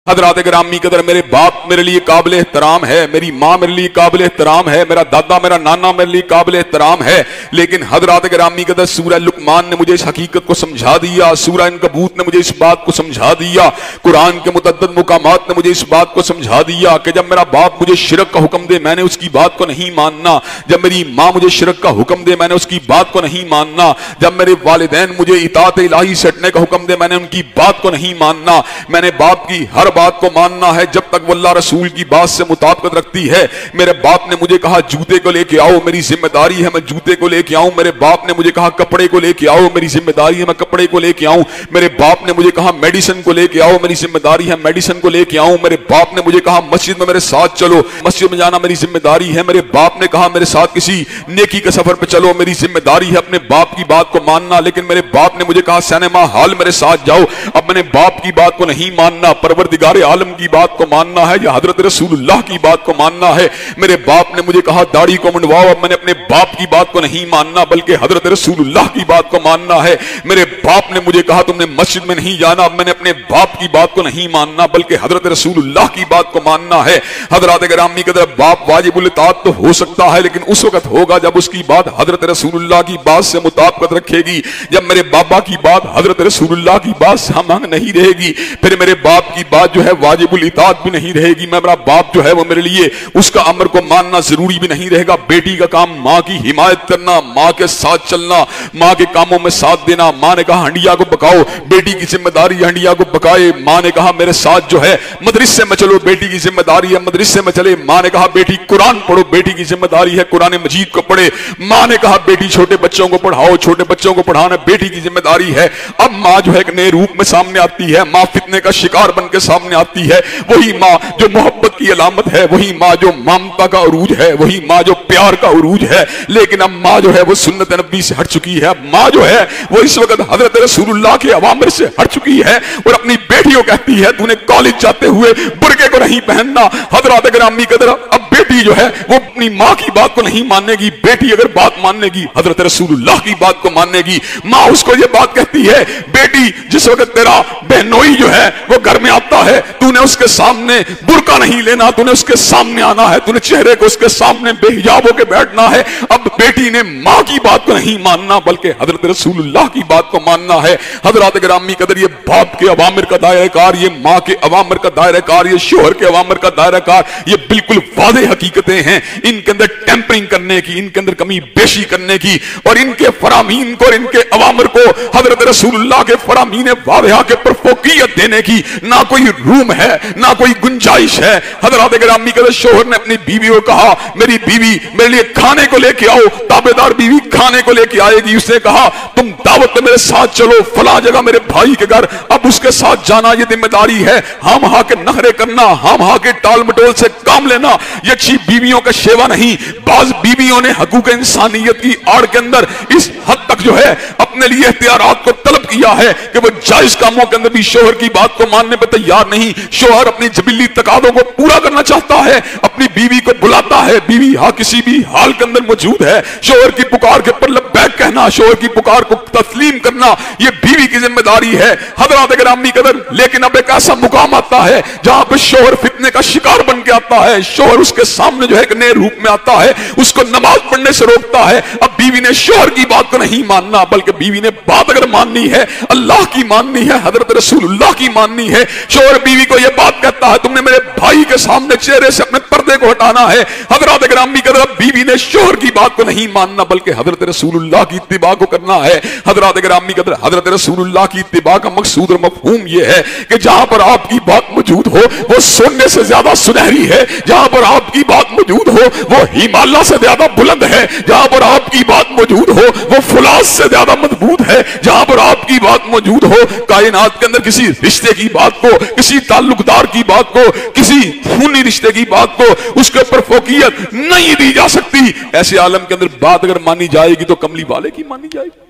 حضرات گرامی قدر میرے باپ میرے لیے قابل احترام ہے، میری ماں میرے لیے قابل احترام ہے، میرا دادا میرا نانا میرے لیے قابل احترام ہے، لیکن حضرات گرامی قدر سورہ لقمان نے مجھے اس حقیقت کو سمجھا دیا، سورہ عنکبوت نے مجھے اس بات کو سمجھا دیا، قرآن کے متعدد مقامات نے مجھے اس بات کو سمجھا دیا کہ جب میرا باپ مجھے شرک کا حکم دے میں نے اس کی بات کو نہیں ماننا، جب میری ماں مجھے شرک کا حکم دے میں نے اس کی بات کو نہیں ماننا، جب میرے والدین مجھے اطاعت الہی سے ہٹنے کا حکم دے میں نے ان کی بات کو نہیں ماننا، میں نے باپ کی ہر بات کو ماننا ہے جب تک وہ اللہ رسول کی بات سے مطابقت رکھتی ہے۔ میرے باپ نے مجھے کہا جوتے کو لے کے آؤ، میری ذمہ داری ہے میں جوتے کو لے کے آؤں، میرے باپ نے مجھے کہا کپڑے کو لے کے آؤ، میری ذمہ داری ہے میں کپڑے کو لے کے آؤں، میرے باپ نے مجھے کہا میڈیسن کو لے کے آؤ، میری ذمہ داری ہے میڈیسن کو لے کے آؤں، میرے باپ نے مجھے کہا مسجد میں میرے ساتھ چلو، مسجد میں جانا میری ذمہ داری ہے، میرے باپ نے کہا میرے ساتھ کسی نیکی کے سفر پہ چلو، میری ذمہ داری ہے اپنے باپ کی بات کو ماننا، لیکن میرے باپ نے مجھے کہا سینما ہال میرے ساتھ جاؤ، اب میں نے باپ کی بات کو نہیں ماننا، پروردگار عالم کی بات کو ماننا ہے یا حضرت رسول اللہ کی بات کو ماننا ہے۔ میرے باپ نے مجھے کہا داڑھی کو منڈواؤ، اب میں نے اپنے باپ کی بات کو نہیں ماننا بلکہ حضرت رسول اللہ کی بات کو ماننا ہے۔ میرے باپ نے مجھے کہا تم نے مسجد میں نہیں جانا، اب میں نے اپنے باپ کی بات کو نہیں ماننا بلکہ حضرت رسول اللہ کی بات کو ماننا ہے۔ حضرات گرامی قدر باپ واجب الاطاعت تو ہو سکتا ہے لیکن اس وقت ہوگا جب اس کی بات حضرت رسول اللہ کی بات سے مطابقت رکھے گی، جب میرے بابا کی بات حضرت رسول اللہ کی بات سے ہم آہنگ نہیں رہے گی، پھر میرے باپ کی بات جو ہے واجب الاطاعت بھی نہیں رہے گی، میرا باپ جو ہے وہ میرے لیے اس کا امر کو ماننا ضروری بھی نہیں رہے گا۔ بیٹی کا کام ماں کی حمایت کرنا، ماں کے ساتھ چلنا، ماں کے کاموں میں ساتھ دینا، ماں نے کہا ہنڈیا کو پکاؤ، بیٹی کی ذمہ داری ہنڈیا کو پکائے، ماں نے کہا میرے ساتھ جو ہے مدرسے میں چلو، بیٹی کی ذمہ داری ہے مدرسے میں چلے، ماں نے کہا بیٹی قرآن پڑھو، بیٹی کی ذمہ داری ہے قرآن مجید کو پڑھے، ماں نے کہا بیٹی چھوٹے بچوں کو پڑھاؤ، چھوٹے بچوں کو پڑھانا بیٹی کی ذمہ داری ہے۔ اب ماں جو ہے ایک نئے روپ میں سامنے آتی ہے، ماں فتنے کا شکار بن کے سامنے آتی ہے، وہی ماں جو محبت کی علامت ہے، وہی ماں جو ممتا کا عروج ہے، وہی ماں جو پیار کا عروج ہے، لیکن اب ماں جو ہے وہ سنت نبی سے ہٹ چکی ہے، اب ماں جو ہے وہ اس وقت حضرت رسول اللہ کے اوامر سے ہٹ چکی ہے اور اپنی بیٹی کو کہتی ہے تو نے کالج جاتے ہوئے برقعے کو نہیں پہننا۔ حضرات گرامی قدر اب بیٹی جو ہے وہ اپنی ماں کی بات کو نہیں ماننے گی، بیٹی اگر بات ماننے گی حضرت رسول اللہ کی بات کو ماننے گی۔ ماں اس کو یہ بات کہتی ہے بیٹی جس وقت تیرا بہنوئی جو ہے وہ گھر میں آتا ہے تو نے اس کے سامنے برقع نہیں لینا، تو نے اس کے سامنے آنا ہے، تو نے چہرے کو اس کے سامنے بے حجاب ہو کے بیٹھنا ہے۔ اب بیٹی نے ماں کی بات کو نہیں ماننا بلکہ حضرت رسول اللہ کی بات کو ماننا ہے۔ حضرات گرامی قدر یہ باپ کے اوامر کا دائرہ کار، یہ ماں کے اوامر کا دائرہ کار، یہ شوہر کے اوامر کا دائرہ کار، یہ بالکل واضح حقیقتیں ہیں، ان کے اندر ٹیمپرنگ کرنے کی، ان کے اندر کمی بیشی کرنے کی اور ان کے فرامین کو اور ان کے اوامر کو حضرت رسول اللہ کے فرامین واضحہ کے پر فوقیت دینے کی نہ کوئی روم ہے نہ کوئی گنجائش ہے۔ حضرات گرامی قدر شوہر نے اپنی بیوی کو کہا میری بیوی میرے لیے کھانے کو لے کے آؤ، تابعدار بیوی کھانے کو لے کے آئے گی، اس نے کہا تم دعوت میں میرے ساتھ چلو فلاں جگہ میرے بھائی کے گھر، اب اس کے ساتھ جانا یہ ذمہ داری ہے، ہم ہاں کے نخرے کرنا، ہم ہاں کے ٹال مٹول سے کام لینا یہ اچھی بیویوں کا شیوا نہیں۔ بعض بیویوں نے حقوق انسانیت کی آڑ کے اندر اس حد تک جو ہے اپنے لیے اختیارات کو طلب کیا ہے کہ وہ جائز کاموں کے اندر بھی شوہر کی بات کو ماننے پہ تیار نہیں، شوہر اپنی جبلی تقاضوں کو پورا کرنا چاہتا ہے، اپنی بیوی کو بلاتا ہے، بیوی ہاں کسی بھی حال کے اندر موجود ہے، شوہر کی پکار کے پر لبیک کہنا، شوہر کی پکار کو تسلیم کرنا یہ بیوی کی ذمہ داری ہے۔ حضرات گرامی قدر لیکن اب ایک ایسا مقام آتا ہے جہاں پہ شوہر فتنے کا شکار بن کے آتا ہے، شوہر اس کے سامنے جو ہے ایک نئے روپ میں آتا ہے، اس کو نماز پڑھنے سے روکتا ہے۔ اب بیوی نے شوہر کی بات کو نہیں ماننا بلکہ بیوی نے بات اگر ماننی ہے اللہ کی ماننی ہے، حضرت رسول اللہ کی ماننی ہے۔ شوہر بیوی کو یہ بات کہتا ہے تم نے میرے بھائی کے سامنے چہرے سے اپنے پردے کو ہٹانا ہے۔ حضرات گرامی قدر بیوی نے شوہر کی بات کو نہیں ماننا بلکہ حضرت رسول اللہ کی اتباع کو کرنا ہے۔ حضرات گرامی قدر حضرت رسول اللہ کی اتباع کا مقصود اور مفہوم یہ ہے کہ جہاں پر آپ کی بات موجود ہو وہ سونے سے زیادہ سنہری ہے، جہاں پر آپ کی بات موجود ہو وہ ہمالیہ سے زیادہ بلند ہے، جہاں پر آپ کی بات موجود ہو وہ فولاذ سے زیادہ مضبوط ہے، جہاں پر آپ کی بات موجود ہو کائنات کے اندر کسی رشتے کی بات کو، کسی تعلق دار کی بات کو، کسی خونی رشتے کی بات کو اس کے اوپر فوقیت نہیں دی جا سکتی۔ ایسے عالم کے اندر بات اگر مانی جائے گی تو کملی والے کی مانی جائے گی۔